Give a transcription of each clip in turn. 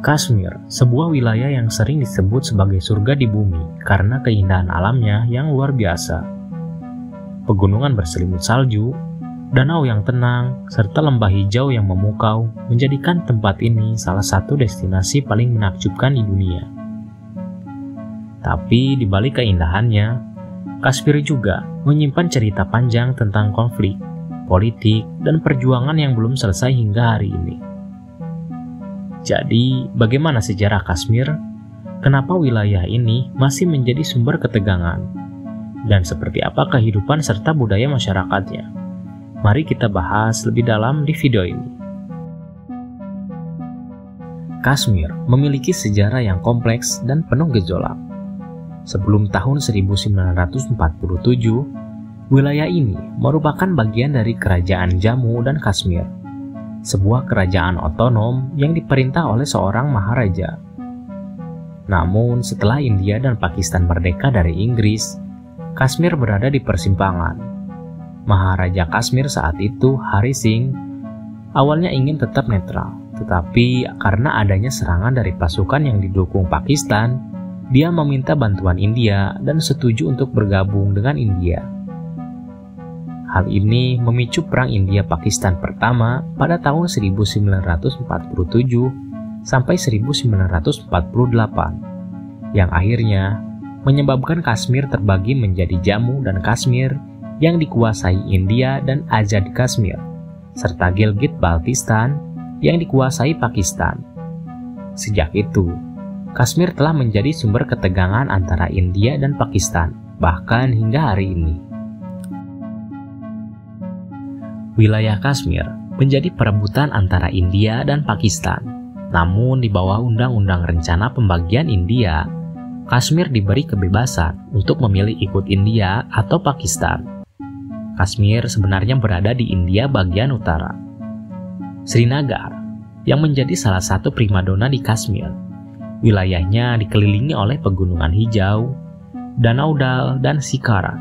Kashmir, sebuah wilayah yang sering disebut sebagai surga di bumi karena keindahan alamnya yang luar biasa. Pegunungan berselimut salju, danau yang tenang, serta lembah hijau yang memukau menjadikan tempat ini salah satu destinasi paling menakjubkan di dunia. Tapi di balik keindahannya, Kashmir juga menyimpan cerita panjang tentang konflik, politik, dan perjuangan yang belum selesai hingga hari ini. Jadi, bagaimana sejarah Kashmir? Kenapa wilayah ini masih menjadi sumber ketegangan? Dan seperti apa kehidupan serta budaya masyarakatnya? Mari kita bahas lebih dalam di video ini. Kashmir memiliki sejarah yang kompleks dan penuh gejolak. Sebelum tahun 1947, wilayah ini merupakan bagian dari Kerajaan Jammu dan Kashmir, sebuah kerajaan otonom yang diperintah oleh seorang maharaja. Namun, setelah India dan Pakistan merdeka dari Inggris, Kashmir berada di persimpangan. Maharaja Kashmir saat itu, Hari Singh, awalnya ingin tetap netral, tetapi karena adanya serangan dari pasukan yang didukung Pakistan, dia meminta bantuan India dan setuju untuk bergabung dengan India. Hal ini memicu Perang India-Pakistan pertama pada tahun 1947 sampai 1948, yang akhirnya menyebabkan Kashmir terbagi menjadi Jammu dan Kashmir yang dikuasai India dan Azad Kashmir, serta Gilgit-Baltistan yang dikuasai Pakistan. Sejak itu, Kashmir telah menjadi sumber ketegangan antara India dan Pakistan, bahkan hingga hari ini. Wilayah Kashmir menjadi perebutan antara India dan Pakistan. Namun di bawah Undang-Undang Rencana Pembagian India, Kashmir diberi kebebasan untuk memilih ikut India atau Pakistan. Kashmir sebenarnya berada di India bagian utara. Srinagar, yang menjadi salah satu primadona di Kashmir, wilayahnya dikelilingi oleh pegunungan hijau, Danau Dal, dan Shikara.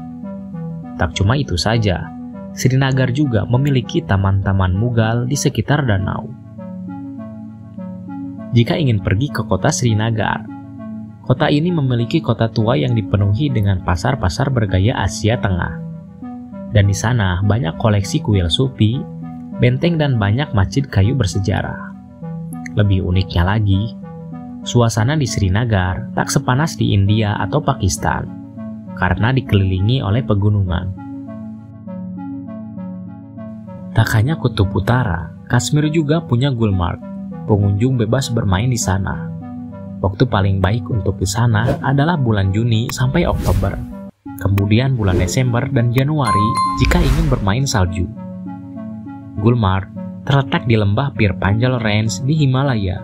Tak cuma itu saja, Srinagar juga memiliki taman-taman Mughal di sekitar danau. Jika ingin pergi ke kota Srinagar, kota ini memiliki kota tua yang dipenuhi dengan pasar-pasar bergaya Asia Tengah. Dan di sana banyak koleksi kuil sufi, benteng, dan banyak masjid kayu bersejarah. Lebih uniknya lagi, suasana di Srinagar tak sepanas di India atau Pakistan, karena dikelilingi oleh pegunungan. Tak hanya Kutub Utara, Kashmir juga punya Gulmarg. Pengunjung bebas bermain di sana. Waktu paling baik untuk ke sana adalah bulan Juni sampai Oktober. Kemudian bulan Desember dan Januari jika ingin bermain salju. Gulmarg terletak di lembah Pir Panjal Range di Himalaya,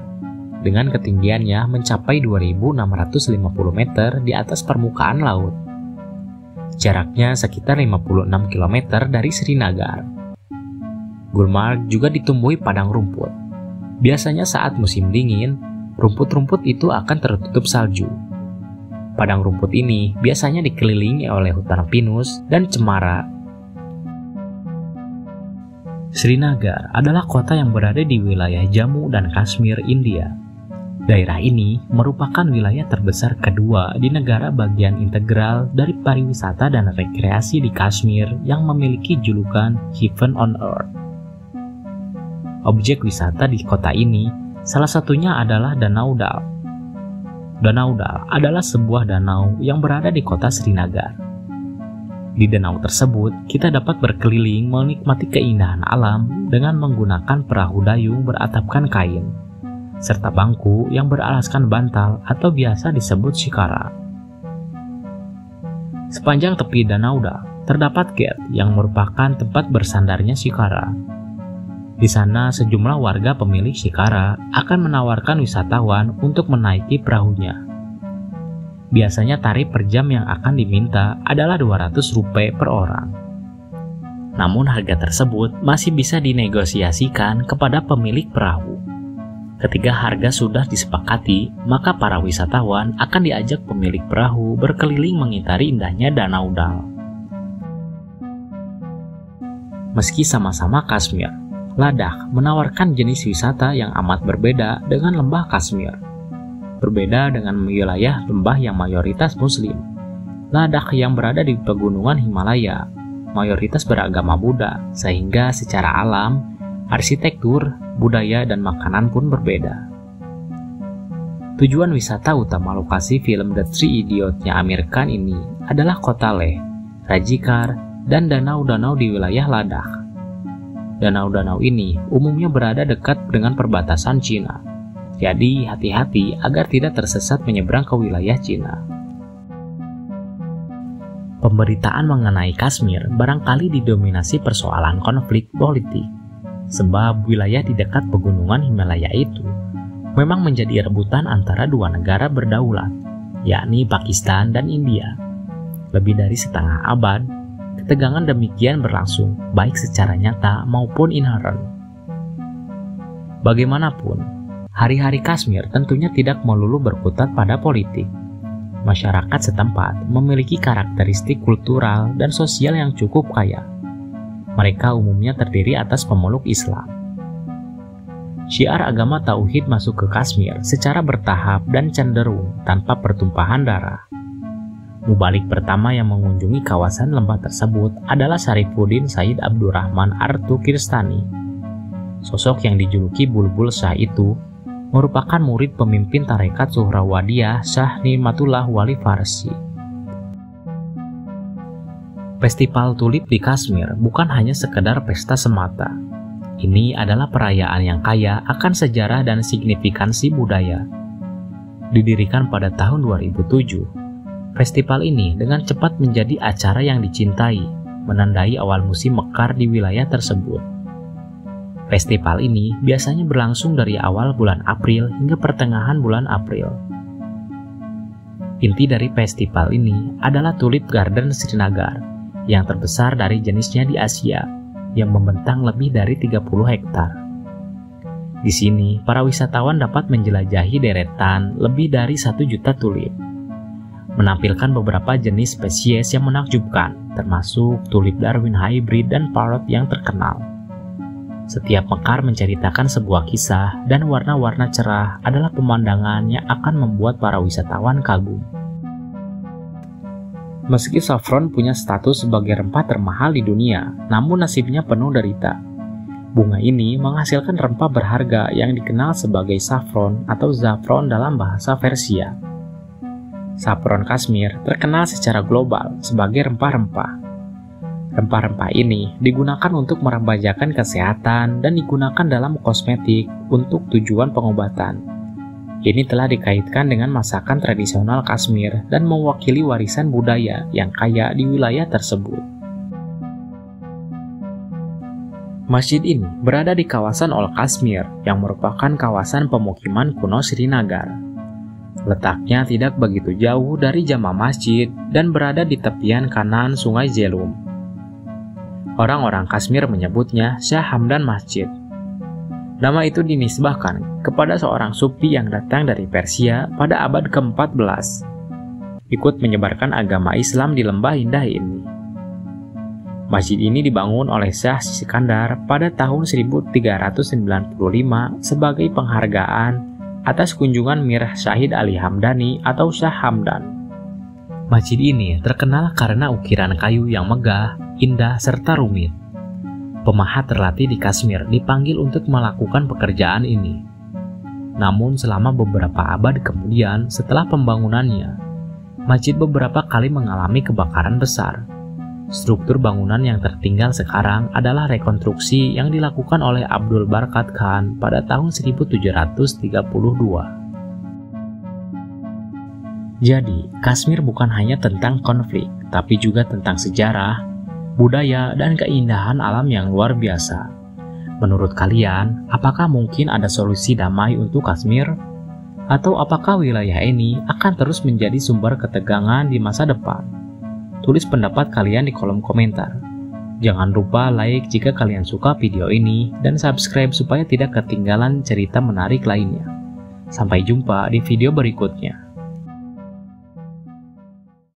dengan ketinggiannya mencapai 2.650 meter di atas permukaan laut. Jaraknya sekitar 56 km dari Srinagar. Gulmarg juga ditumbuhi padang rumput. Biasanya saat musim dingin, rumput-rumput itu akan tertutup salju. Padang rumput ini biasanya dikelilingi oleh hutan pinus dan cemara. Srinagar adalah kota yang berada di wilayah Jammu dan Kashmir, India. Daerah ini merupakan wilayah terbesar kedua di negara bagian integral dari pariwisata dan rekreasi di Kashmir yang memiliki julukan Heaven on Earth. Objek wisata di kota ini salah satunya adalah Danau Dal. Danau Dal adalah sebuah danau yang berada di kota Srinagar. Di danau tersebut, kita dapat berkeliling menikmati keindahan alam dengan menggunakan perahu dayung beratapkan kain, serta bangku yang beralaskan bantal atau biasa disebut shikara. Sepanjang tepi Danau Dal, terdapat gate yang merupakan tempat bersandarnya shikara. Di sana, sejumlah warga pemilik shikara akan menawarkan wisatawan untuk menaiki perahunya. Biasanya tarif per jam yang akan diminta adalah 200 rupiah per orang. Namun harga tersebut masih bisa dinegosiasikan kepada pemilik perahu. Ketika harga sudah disepakati, maka para wisatawan akan diajak pemilik perahu berkeliling mengitari indahnya Danau Dal. Meski sama-sama Kashmir, Ladakh menawarkan jenis wisata yang amat berbeda dengan lembah Kashmir. Berbeda dengan wilayah lembah yang mayoritas Muslim, Ladakh yang berada di pegunungan Himalaya mayoritas beragama Buddha, sehingga secara alam, arsitektur, budaya, dan makanan pun berbeda. Tujuan wisata utama lokasi film The Three Idiots-nya Amir Khan ini adalah kota Leh, Rajikar, dan danau-danau di wilayah Ladakh. Danau-danau ini umumnya berada dekat dengan perbatasan Cina, jadi hati-hati agar tidak tersesat menyeberang ke wilayah Cina. Pemberitaan mengenai Kashmir barangkali didominasi persoalan konflik politik, sebab wilayah di dekat pegunungan Himalaya itu memang menjadi rebutan antara dua negara berdaulat, yakni Pakistan dan India. Lebih dari setengah abad, ketegangan demikian berlangsung baik secara nyata maupun inheren. Bagaimanapun, hari-hari Kashmir tentunya tidak melulu berkutat pada politik. Masyarakat setempat memiliki karakteristik kultural dan sosial yang cukup kaya. Mereka umumnya terdiri atas pemeluk Islam. Syiar agama Tauhid masuk ke Kashmir secara bertahap dan cenderung tanpa pertumpahan darah. Mubalik pertama yang mengunjungi kawasan lembah tersebut adalah Syarifuddin Said Abdurrahman Artukirstani. Sosok yang dijuluki Bulbul Shah itu merupakan murid pemimpin tarekat Suhrawadiyah Shah Ni'matullah Wali Farsi. Festival tulip di Kashmir bukan hanya sekedar pesta semata. Ini adalah perayaan yang kaya akan sejarah dan signifikansi budaya. Didirikan pada tahun 2007, festival ini dengan cepat menjadi acara yang dicintai, menandai awal musim mekar di wilayah tersebut. Festival ini biasanya berlangsung dari awal bulan April hingga pertengahan bulan April. Inti dari festival ini adalah Tulip Garden Srinagar, yang terbesar dari jenisnya di Asia, yang membentang lebih dari 30 hektar. Di sini, para wisatawan dapat menjelajahi deretan lebih dari 1 juta tulip. Menampilkan beberapa jenis spesies yang menakjubkan, termasuk tulip Darwin Hybrid dan parrot yang terkenal. Setiap mekar menceritakan sebuah kisah dan warna-warna cerah adalah pemandangan yang akan membuat para wisatawan kagum. Meski saffron punya status sebagai rempah termahal di dunia, namun nasibnya penuh derita. Bunga ini menghasilkan rempah berharga yang dikenal sebagai saffron atau zafron dalam bahasa Persia. Saffron Kashmir terkenal secara global sebagai rempah-rempah. Rempah-rempah ini digunakan untuk merambajakan kesehatan dan digunakan dalam kosmetik untuk tujuan pengobatan. Ini telah dikaitkan dengan masakan tradisional Kashmir dan mewakili warisan budaya yang kaya di wilayah tersebut. Masjid ini berada di kawasan Ol Kashmir yang merupakan kawasan pemukiman kuno Srinagar. Letaknya tidak begitu jauh dari jama masjid dan berada di tepian kanan Sungai Jhelum. Orang-orang Kashmir menyebutnya Shah Hamdan Masjid. Nama itu dinisbahkan kepada seorang sufi yang datang dari Persia pada abad ke-14, ikut menyebarkan agama Islam di lembah indah ini. Masjid ini dibangun oleh Shah Sikandar pada tahun 1395 sebagai penghargaan atas kunjungan Mir Syahid Ali Hamdani atau Shah Hamdan. Masjid ini terkenal karena ukiran kayu yang megah, indah, serta rumit. Pemahat terlatih di Kashmir dipanggil untuk melakukan pekerjaan ini. Namun selama beberapa abad kemudian setelah pembangunannya, masjid beberapa kali mengalami kebakaran besar. Struktur bangunan yang tertinggal sekarang adalah rekonstruksi yang dilakukan oleh Abdul Barkat Khan pada tahun 1732. Jadi, Kashmir bukan hanya tentang konflik, tapi juga tentang sejarah, budaya, dan keindahan alam yang luar biasa. Menurut kalian, apakah mungkin ada solusi damai untuk Kashmir? Atau apakah wilayah ini akan terus menjadi sumber ketegangan di masa depan? Tulis pendapat kalian di kolom komentar. Jangan lupa like jika kalian suka video ini, dan subscribe supaya tidak ketinggalan cerita menarik lainnya. Sampai jumpa di video berikutnya.